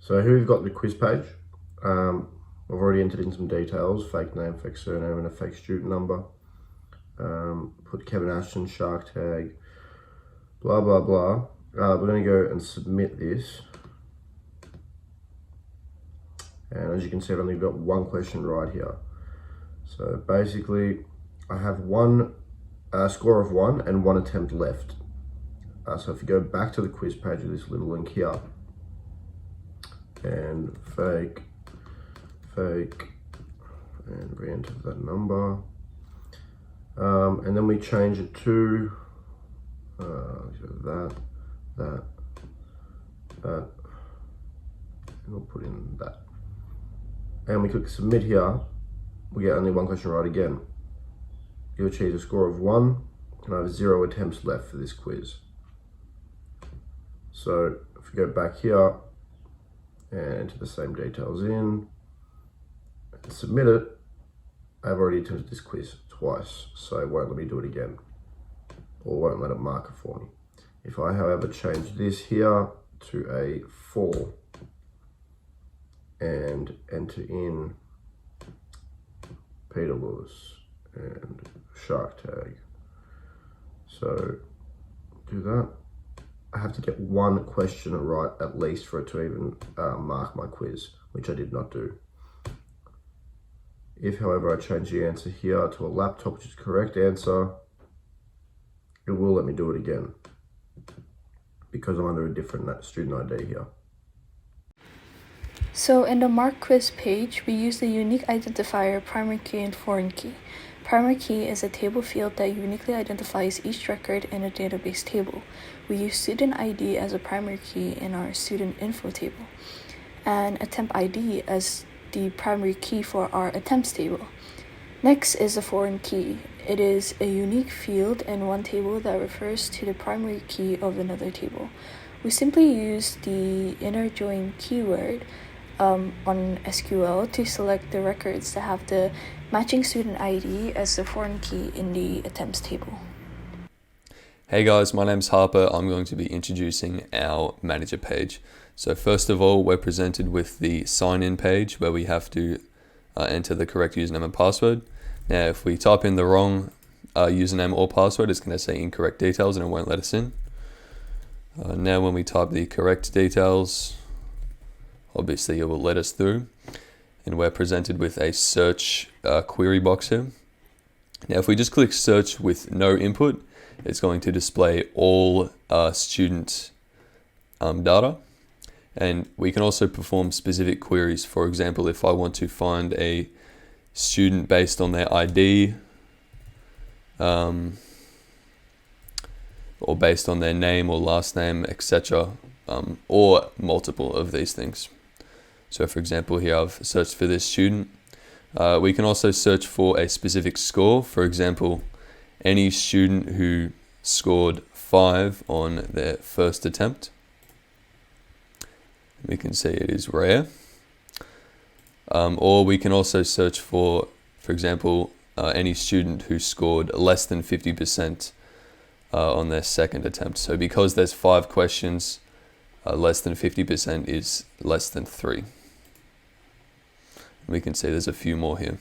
So here we've got the quiz page. I've already entered in some details, fake name, fake surname, and a fake student number. Put Kevin Ashton, shark tag, blah, blah, blah. We're gonna go and submit this. And as you can see, I've only got one question right here. So basically, I have one score of 1 and 1 attempt left. So if you go back to the quiz page with this little link here, and fake, and re-enter that number. And then we change it to that, and we'll put in that. And we click submit here, we get only one question right again. You achieve a score of 1, and I have 0 attempts left for this quiz. So if we go back here and enter the same details in and submit it, I've already attempted this quiz twice, so it won't let me do it again, or won't let it mark it for me. If I, however, change this here to a 4 and enter in Peter Lewis and shark tag, so do that, I have to get one question right at least for it to even mark my quiz, which I did not do. If, however, I change the answer here to a laptop, which is the correct answer, it will let me do it again because I'm under a different student ID here. So in the Mark Quiz page, we use the unique identifier primary key and foreign key. Primary key is a table field that uniquely identifies each record in a database table. We use student ID as a primary key in our student info table, and attempt ID as the primary key for our attempts table. Next is the foreign key. It is a unique field in one table that refers to the primary key of another table. We simply use the inner join keyword on SQL to select the records that have the matching student ID as the foreign key in the attempts table. Hey guys, my name's Harper. I'm going to be introducing our manager page. So first of all, we're presented with the sign-in page where we have to enter the correct username and password. Now, if we type in the wrong username or password, it's going to say incorrect details and it won't let us in. Now, when we type the correct details, obviously it will let us through. And we're presented with a search query box here. Now, if we just click search with no input, it's going to display all student data. And we can also perform specific queries. For example, if I want to find a student based on their ID, or based on their name or last name, etc., or multiple of these things. So for example, here I've searched for this student. We can also search for a specific score. For example, any student who scored 5 on their first attempt. We can see it is rare. Or we can also search for example, any student who scored less than 50% on their second attempt. So because there's 5 questions, less than 50% is less than 3. We can see there's a few more here.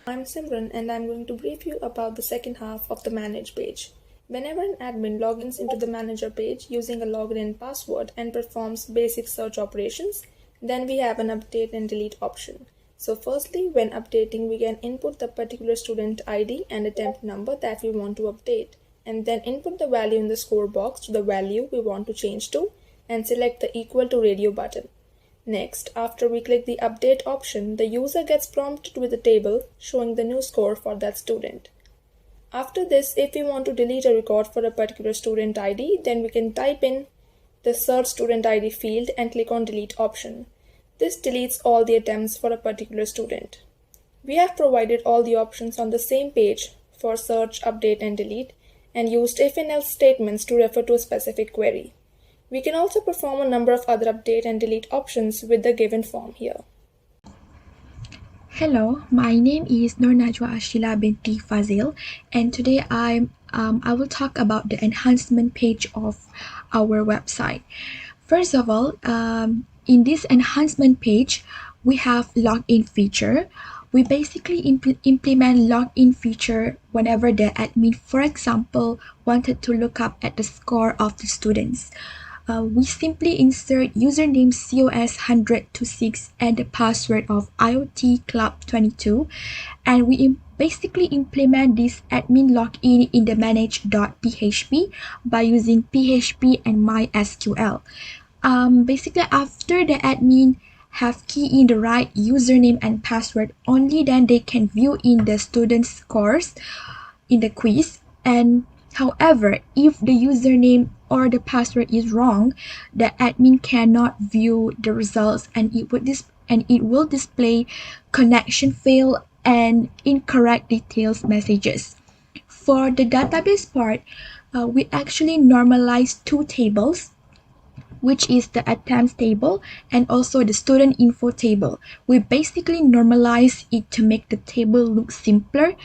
I'm Simran and I'm going to brief you about the second half of the Manage page. Whenever an admin logins into the Manager page using a login password and performs basic search operations, then we have an update and delete option. So firstly, when updating, we can input the particular student ID and attempt number that we want to update, and then input the value in the score box to the value we want to change to, and select the equal to radio button. Next, after we click the update option, the user gets prompted with a table showing the new score for that student. After this, if we want to delete a record for a particular student ID, then we can type in the search student ID field and click on delete option. This deletes all the attempts for a particular student. We have provided all the options on the same page for search, update and delete, and used if and else statements to refer to a specific query. We can also perform a number of other update and delete options with the given form here. Hello, my name is Nur Najwa Ashila binti Fazil, and today I will talk about the enhancement page of our website. First of all, in this enhancement page, we have login feature. We basically implement login feature whenever the admin, for example, wanted to look up at the score of the students. We simply insert username COS10026 and the password of IoT Club 22, and we basically implement this admin login in the manage.php by using PHP and MySQL. Basically, after the admin have key in the right username and password, only then they can view in the student's scores in the quiz. And however, if the username or the password is wrong, the admin cannot view the results, and it will display connection fail and incorrect details messages. For the database part, we actually normalize two tables, which is the attempts table and also the student info table. We basically normalize it to make the table look simpler,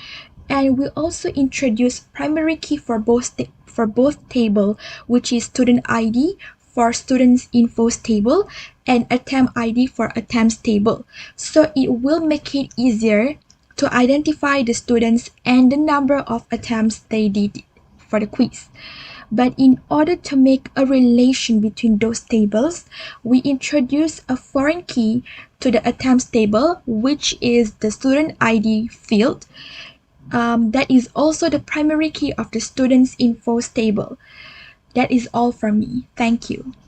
and we also introduce primary key for both table, which is student ID for students infos table and attempt ID for attempts table. So it will make it easier to identify the students and the number of attempts they did for the quiz. But in order to make a relation between those tables, we introduce a foreign key to the attempts table, which is the student ID field. That is also the primary key of the students infos table. That is all from me. Thank you.